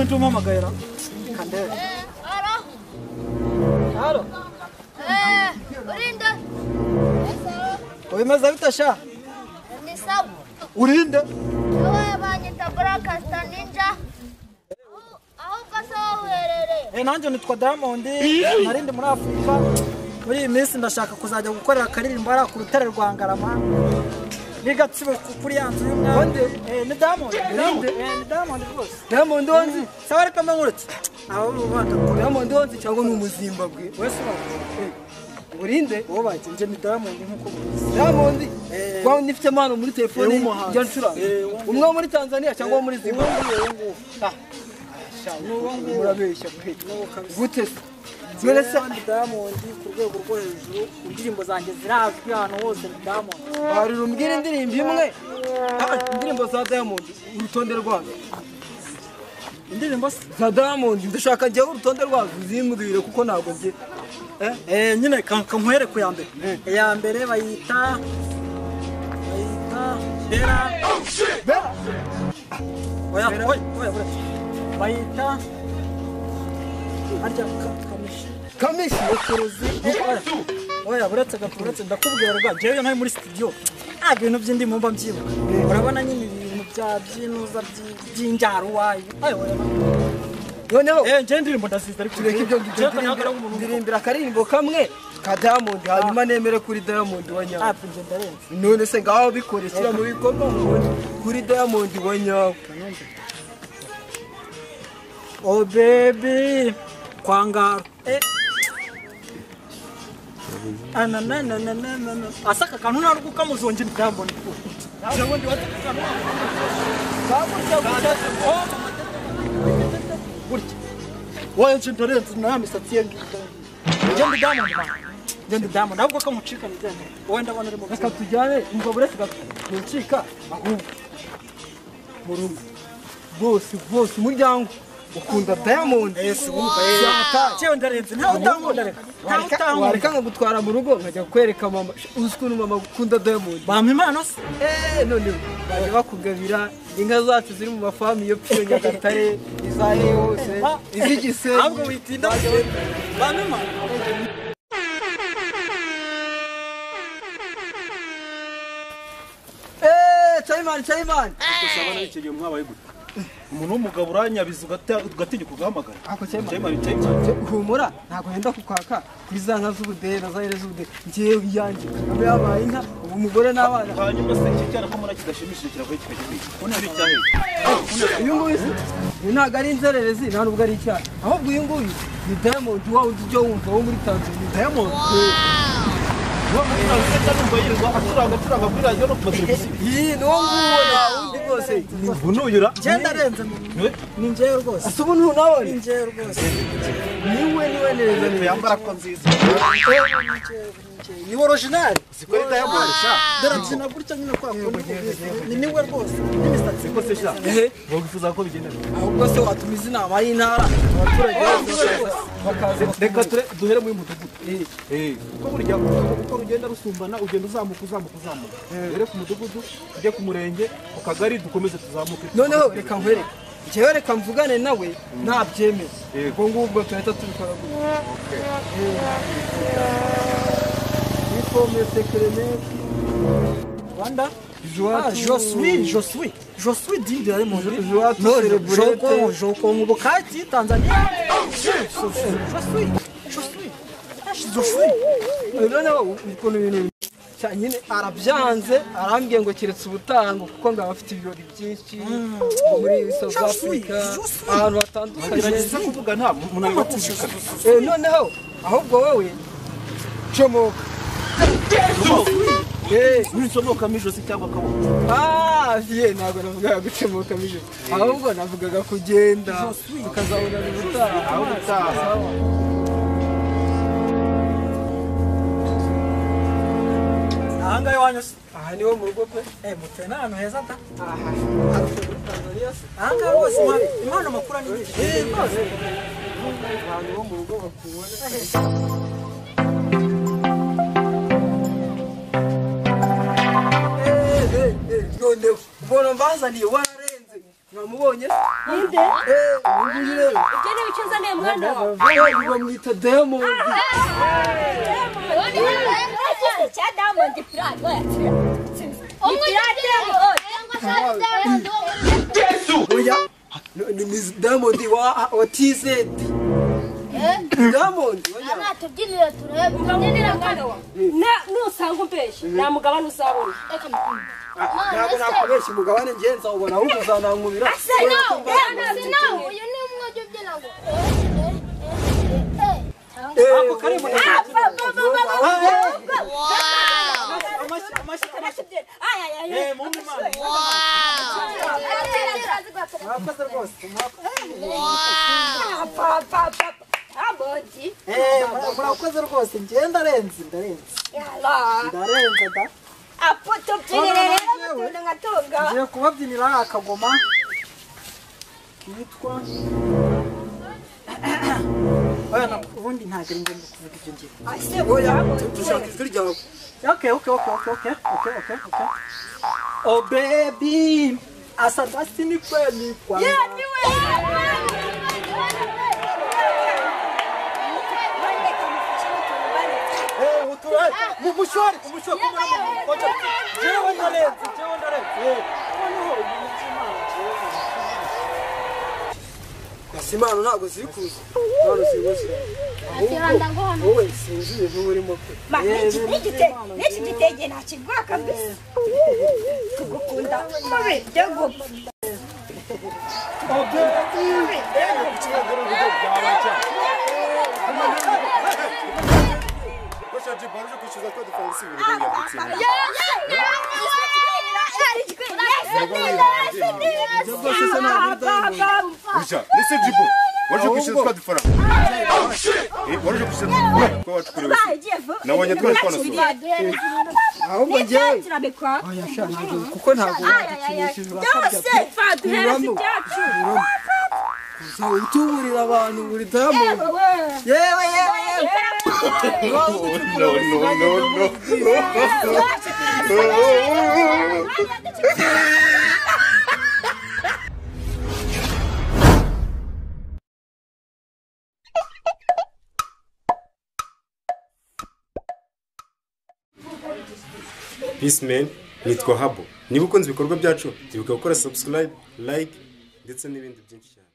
none ntuma magayira kande halo urinda wemeza bitasha ni sawa urinda wowe banyita Blackster Ninja aho kasoherere nanjye nitwa Diamond narindi muri Afrika muri iyi minsi ndashaka kuzajya gukorera akaririmbo ara ku rutare rwa Ngarama nigatsibe kuri yanzu y'umwandi ni Diamond ni Diamond rwose Diamond onzi sawa reka mangurutse abo bubanda Diamond onzi cyangwa n'umuzimbabwe wese urinde wowe bagenje ni Diamond nkuko Diamond kwa nifite mano muri telefone njya ncura umwe muri Tanzania cyangwa muri Zimbabwe murabeshya gute Mwese Diamond ku rwego rwo hejuru indirimbo zanjye zirazwi ahantu hose Diamond bari rumbwira indirimbo imwe indirimbo za Diamond urutonde rwazo indirimbo za Diamond ndashaka njye urutonde rwazo zimbwire kuko ntabwo ngiye nyine kankwere ku yambere yambere bayita Bera oya bayita arya kamishi ukuruzi oya buretse ndakubwira rwa jewe nkaye muri studio ibintu by'indimo mba mbyibuka urabona nyine ibintu bya byinuza by'injaro wayi noneho nje ndirimbo ndasize ariko tureke ibyo ndirimbira akaririmbo kamwe ka Diamond hanyuma nemere kuri Diamond wanyawe none se ngaho bikoreshyira mu bikorwa kuri Diamond wanyawe oh baby kwangaro asaka kantu naruko kamuzonje Diamond jewe ndi watakana wowe ncintorenze na misatsi ye ngende Diamond ahubwo ko mucika nigende wowe ndabona ari mu reka tujyane umva buretse gakuncika ahubwo mu rugo bose umuryango ukunda Diamond cyewe ndarenze ntawe utankunda reka wareka nkagutwara mu rugo nkajya kwereka mama uzi ukuntu mama ukunda Diamond bampa impano se none baje bakugabira inka zacu ziri mu mafamu yo Piyo Nyagatare izahe hose izigise ahubwo witinda bampa impano Chayman kusabana n'icyo gihe mwabaye gute umuntu w'umugabo uranyabiza ugatinya kugahamagara ako Chayman humura ntabwo yenda kukwaka kuri za nka z'ubudehe na za z'ubudehe ngiye yanjye abe yabaye inka ubu umugore n'abana hanyuma se iki cyana ko mura kidashimishije kiravuye kikagenda une ari cyahe uyu nguyu ntabwo ari inzererezi nta nubwo ari icyaha ahubwo uyu nguyu ni Diamond wa undi byo wumva wo muri Tanzania Diamond acuranga kuri radiyo no ku mateleviziyo iyi ni uwo nguwo undi rwose bunuyura genda renze ni njyewe rwose asa ubu ntunabona ni njyewe rwose niwe neza yambara ko nziza ni original sikori Diamond sha darabyina gutya nyine kwa ni niwe rwose n'imisatsi ko se sha wogifuza ko bigenda ahubwo se watumiza inama y'intara abaturage bakaza reka duhere mu mudugudu uko burya uko rugenda rusumbana ugenda uzamuka rero ku mudugudu ujye ku murenge ku kagari dukomeze tuzamuke noneho reka nkwereke njyewe reka mvugane nawe ntabyemeza ubwo ngubwo tuhita tubikora Comme secret Rwanda je suis digne de mon joie tout célébrer je convoque Tanzania je suis noneho ukuntu ibintu nyine arabyanze arambwiye ngo kiretse ubutango kuko ngaba afite ibirori byinshi muri South Africa ahantu hatandukanye kuvuga nta munanira kumvikana noneho ahubwo wowe comoka nsomoka mijosi cyangwa akaboko ntabwo navugaga gucomoka mijosi ahubwo navugaga kugenda ukazabonana ubutaha ahangahe wanyose aha niho mu rugo pe muteye n'ahantu heza da Tanzania se ahangahe hose impano makuru ni nyinshi ahantu ho mu rugo bakubona noneho mbona mbazaniye wararenze mwamubonye ninde nguyu rero ibyo ni icyo nzaniye mwana wawe bamwita Diamond cya Diamond pirate oya ni Diamond wa TZ Diamond oya Natubyinira turebe. Tubyinira mwana wa. nusanga umbeshye nta mugabane uzabona ntabwo nakubeshya umugabane ngenza ubona ahubwo uzanankubira Uyu ni umwe ujya ubyina ngo. ako karimo mumbi mwana mwakoze rwose murakoze rwose njye ndarenze da ngiye kubabyinira akagoma kitwa ubundi ntabwo ari ngombwa kuvuga ibyo ngibyo oya dushaka ijwi ryawe Okay. Oh baby, asa basi ni kweli kwa. Uturai, mumushwari kumana mkoja. Jewe ndare. Simano ntabwo zikuze none zibuze wowe sinzi ibintu urimo pe n'iki gitege ntakigwa kabisa tugukunda mubi byo gupfa Listen, Jibo. Waje kwishyura twa dufaranga. Waje kwishyura kwa watukuriwe. Nabonye twari twanasura. ahubwo njyewe kirabekwa oya sha ntabwo kuko ntabwo wadukinishije byose faduhereza ibyacu utuburira abantu buri Diamond yewe No. Peace man, nitwa Habo. Niba ukunze ibikorwa byacu, ibuka gukora subscribe, like ndetse n'ibindi byinshi cyane.